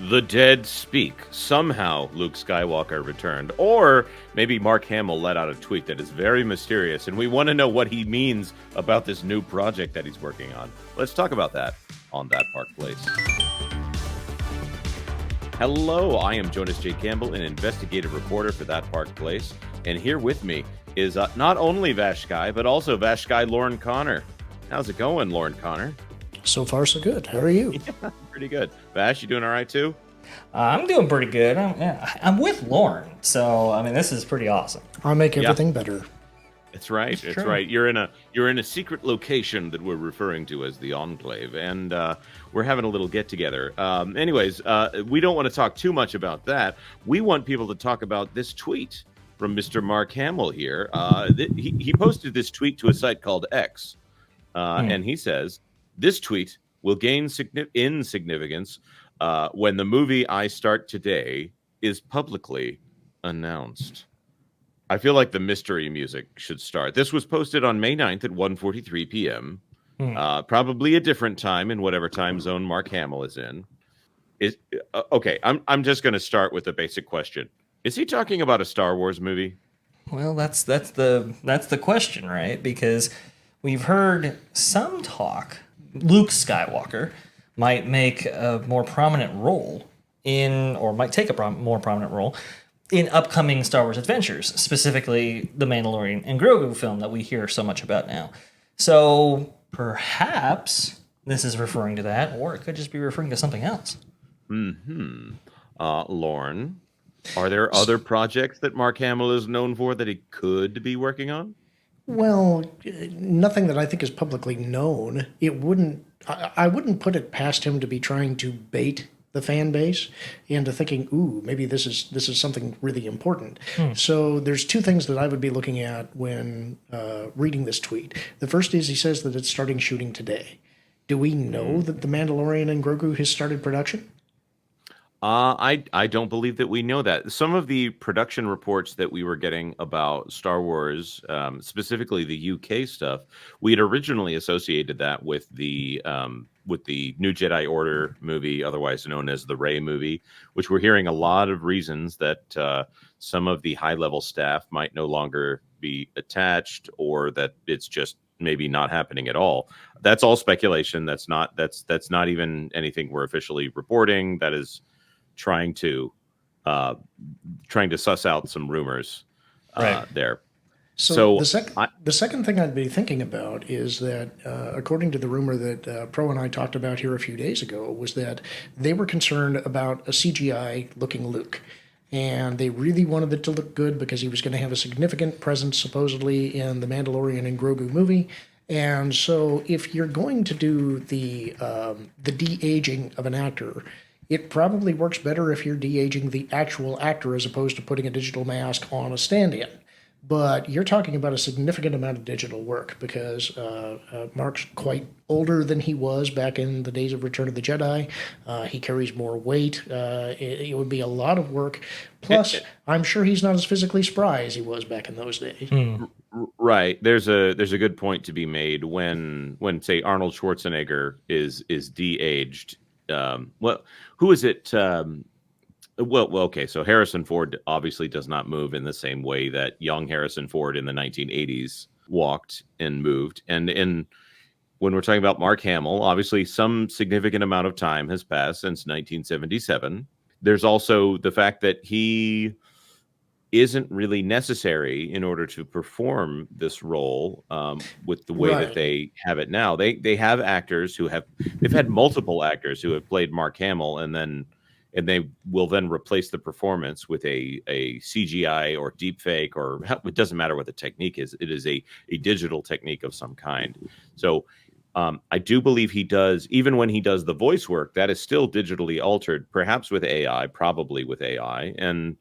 The dead speak. Somehow Luke Skywalker returned. Or maybe Mark Hamill let out a tweet that is very mysterious, and we want to know what he means about this new project that he's working on. Let's talk about that on That Park Place. Hello, I am Jonas J. Campbell, an investigative reporter for That Park Place. And here with me is not only VashSky, but also VashSky Lauren Connor. How's it going, Lauren Connor? So far, so good. How are you? Yeah, pretty good. Vash, you doing all right too? I'm doing pretty good. I'm with Lauren, so I mean, this is pretty awesome. I'll make everything better. That's right. That's right. You're in a secret location that we're referring to as the Enclave, and we're having a little get together. Anyways, we don't want to talk too much about that. We want people to talk about this tweet from Mr. Mark Hamill here. He posted this tweet to a site called X, and he says, "This tweet will gain in significance when the movie I start today is publicly announced." I feel like the mystery music should start. This was posted on May 9th at 1:43 p.m. Probably a different time in whatever time zone Mark Hamill is in. Okay, I'm just going to start with a basic question. Is he talking about a Star Wars movie? Well, that's the question, right? Because we've heard some talk Luke Skywalker might make a more prominent role might take a more prominent role in upcoming Star Wars adventures, specifically the Mandalorian and Grogu film that we hear so much about now. So perhaps this is referring to that, or it could just be referring to something else. Lauren, are there other projects that Mark Hamill is known for that he could be working on? Well, nothing that I think is publicly known. I wouldn't put it past him to be trying to bait the fan base into thinking, ooh, maybe this is something really important. So there's two things that I would be looking at when reading this tweet. The first is he says that it's starting shooting today. Do we know that The Mandalorian and Grogu has started production? I don't believe that we know that. Some of the production reports that we were getting about Star Wars, specifically the UK stuff, we had originally associated that with the New Jedi Order movie, otherwise known as the Rey movie, which we're hearing a lot of reasons that some of the high-level staff might no longer be attached, or that it's just maybe not happening at all. That's all speculation. That's not even anything we're officially reporting. That is trying to suss out some rumors there. So the second thing I'd be thinking about is that, according to the rumor that Pro and I talked about here a few days ago, was that they were concerned about a CGI-looking Luke. And they really wanted it to look good because he was going to have a significant presence, supposedly, in the Mandalorian and Grogu movie. And so if you're going to do the de-aging of an actor, it probably works better if you're de-aging the actual actor as opposed to putting a digital mask on a stand-in. But you're talking about a significant amount of digital work because Mark's quite older than he was back in the days of Return of the Jedi. He carries more weight. It would be a lot of work. Plus, I'm sure he's not as physically spry as he was back in those days. Right. There's a good point to be made when say Arnold Schwarzenegger is de-aged. Who is it? Okay, so Harrison Ford obviously does not move in the same way that young Harrison Ford in the 1980s walked and moved. And when we're talking about Mark Hamill, obviously some significant amount of time has passed since 1977. There's also the fact that he isn't really necessary in order to perform this role with the way that they have it now. They have actors they've had multiple actors who have played Mark Hamill, and they will then replace the performance with a CGI or deepfake, or it doesn't matter what the technique is. It is a digital technique of some kind. So I do believe he does, even when he does the voice work, that is still digitally altered, perhaps with AI, probably with AI. And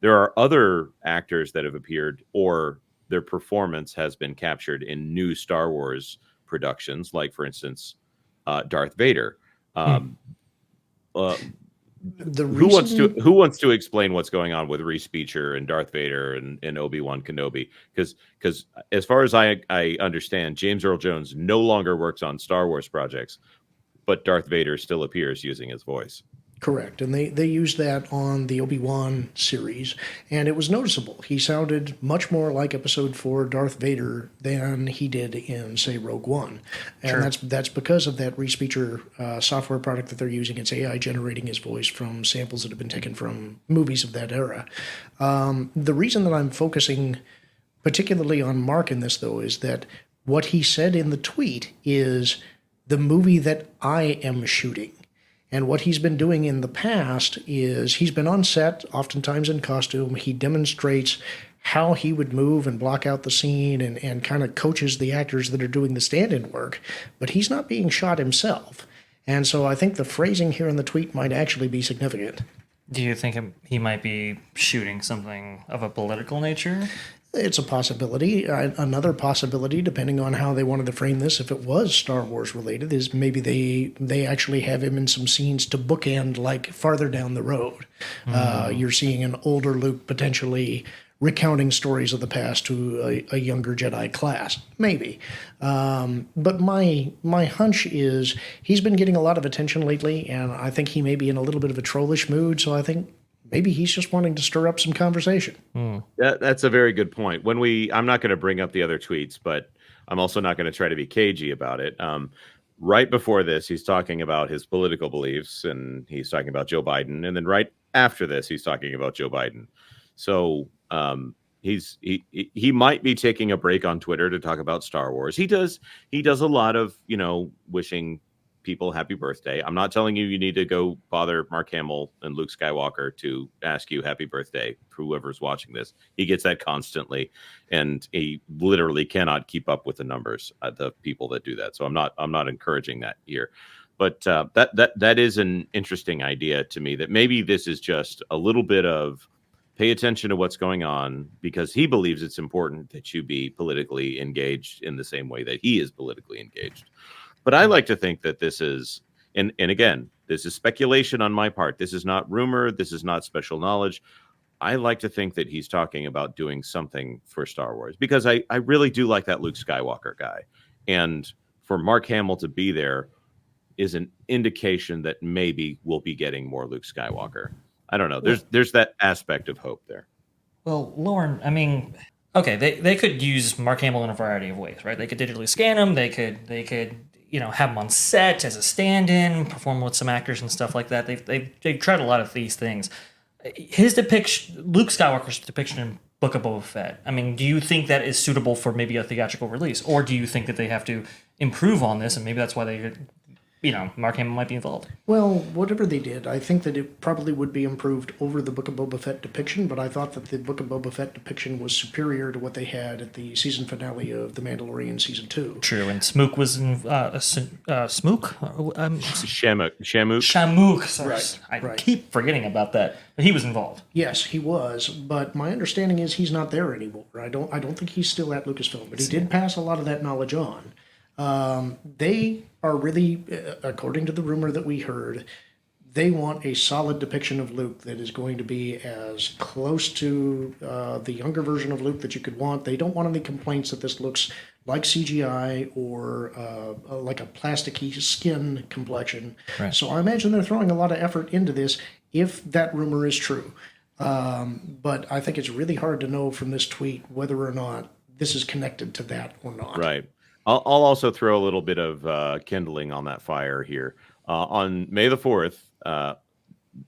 there are other actors that have appeared or their performance has been captured in new Star Wars productions, like, for instance, Darth Vader. Who wants to explain what's going on with Reese Beecher and Darth Vader and Obi-Wan Kenobi? Because as far as I understand, James Earl Jones no longer works on Star Wars projects, but Darth Vader still appears using his voice. Correct. And they used that on the Obi-Wan series, and it was noticeable. He sounded much more like Episode 4 Darth Vader than he did in, say, Rogue One. And Sure. that's because of that Respeecher software product that they're using. It's AI generating his voice from samples that have been taken from movies of that era. The reason that I'm focusing particularly on Mark in this, though, is that what he said in the tweet is the movie that I am shooting. And what he's been doing in the past is he's been on set, oftentimes in costume. He demonstrates how he would move and block out the scene and kind of coaches the actors that are doing the stand-in work. But he's not being shot himself. And so I think the phrasing here in the tweet might actually be significant. Do you think he might be shooting something of a political nature? It's a possibility. Another possibility, depending on how they wanted to frame this, if it was Star Wars related, is maybe they actually have him in some scenes to bookend, like farther down the road. You're seeing an older Luke potentially recounting stories of the past to a younger Jedi class, maybe. But my hunch is he's been getting a lot of attention lately, and I think he may be in a little bit of a trollish mood. So I think maybe he's just wanting to stir up some conversation. That's a very good point. I'm not going to bring up the other tweets, but I'm also not going to try to be cagey about it. Right before this, he's talking about his political beliefs, and he's talking about Joe Biden, and then right after this, he's talking about Joe Biden. So he might be taking a break on Twitter to talk about Star Wars. He does a lot of wishing people happy birthday. I'm not telling you need to go bother Mark Hamill and Luke Skywalker to ask you happy birthday for whoever's watching this. He gets that constantly, and he literally cannot keep up with the numbers of the people that do that. So I'm not encouraging that here. But that is an interesting idea to me, that maybe this is just a little bit of pay attention to what's going on, because he believes it's important that you be politically engaged in the same way that he is politically engaged. But I like to think that this is, and again, this is speculation on my part. This is not rumor. This is not special knowledge. I like to think that he's talking about doing something for Star Wars, because I really do like that Luke Skywalker guy. And for Mark Hamill to be there is an indication that maybe we'll be getting more Luke Skywalker. I don't know. There's that aspect of hope there. Well, Lauren, I mean, okay, they could use Mark Hamill in a variety of ways, right? They could digitally scan him. They could have him on set as a stand-in, perform with some actors and stuff like that. They've tried a lot of these things. His depiction, Luke Skywalker's depiction in Book of Boba Fett, I mean, do you think that is suitable for maybe a theatrical release, or do you think that they have to improve on this, and maybe that's why they Mark Hamill might be involved? Well, whatever they did, I think that it probably would be improved over the Book of Boba Fett depiction, but I thought that the Book of Boba Fett depiction was superior to what they had at the season finale of The Mandalorian Season 2. True, and Smook was in... Smook? Shamook. Sorry. Right. I keep forgetting about that, but he was involved. Yes, he was, but my understanding is he's not there anymore. I don't think he's still at Lucasfilm, but he did pass a lot of that knowledge on. They are really, according to the rumor that we heard, they want a solid depiction of Luke that is going to be as close to the younger version of Luke that you could want. They don't want any complaints that this looks like CGI or like a plasticky skin complexion. Right. So I imagine they're throwing a lot of effort into this, if that rumor is true. But I think it's really hard to know from this tweet whether or not this is connected to that or not. Right. I'll also throw a little bit of kindling on that fire here. On May the 4th,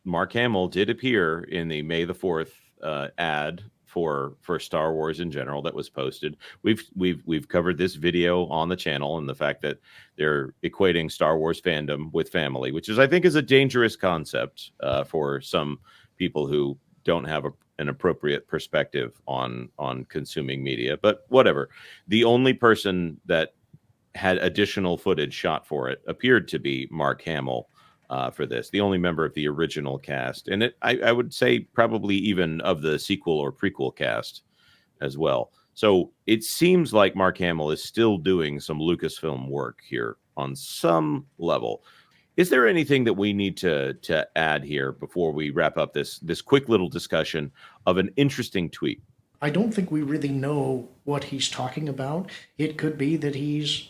Mark Hamill did appear in the May the 4th ad for Star Wars in general that was posted. We've covered this video on the channel, and the fact that they're equating Star Wars fandom with family, which I think is a dangerous concept for some people who don't have an appropriate perspective on consuming media. But whatever. The only person that had additional footage shot for it appeared to be Mark Hamill for this, the only member of the original cast, and I would say probably even of the sequel or prequel cast as well. So it seems like Mark Hamill is still doing some Lucasfilm work here on some level. Is there anything that we need to add here before we wrap up this quick little discussion of an interesting tweet? I don't think we really know what he's talking about. It could be that he's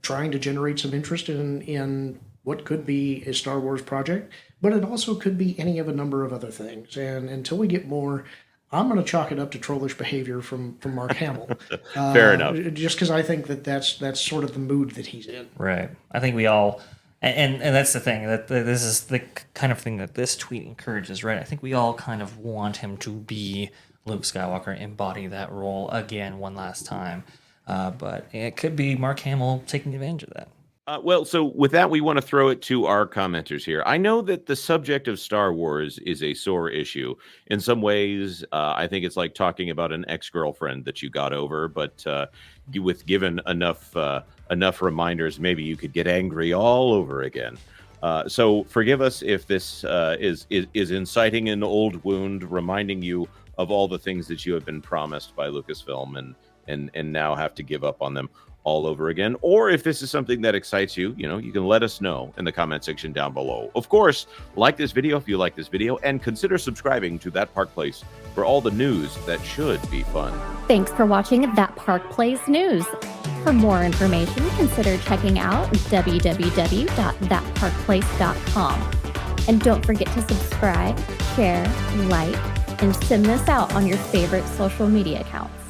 trying to generate some interest in what could be a Star Wars project. but it also could be any of a number of other things. And until we get more, I'm going to chalk it up to trollish behavior from Mark Hamill. Fair enough. Just because I think that's sort of the mood that he's in. Right. I think we all, and that's the thing, that this is the kind of thing that this tweet encourages, right? I think we all kind of want him to be Luke Skywalker, embody that role again one last time. But it could be Mark Hamill taking advantage of that. Well, so with that, we want to throw it to our commenters here. I know that the subject of Star Wars is a sore issue. In some ways, I think it's like talking about an ex-girlfriend that you got over, but with given enough reminders, maybe you could get angry all over again. So forgive us if this is inciting an old wound, reminding you of all the things that you have been promised by Lucasfilm and now have to give up on them all over again. Or if this is something that excites you, you can let us know in the comment section down below. Of course, like this video if you like this video, and consider subscribing to That Park Place for all the news that should be fun. Thanks for watching That Park Place News. For more information, consider checking out www.thatparkplace.com. And don't forget to subscribe, share, like, and send this out on your favorite social media accounts.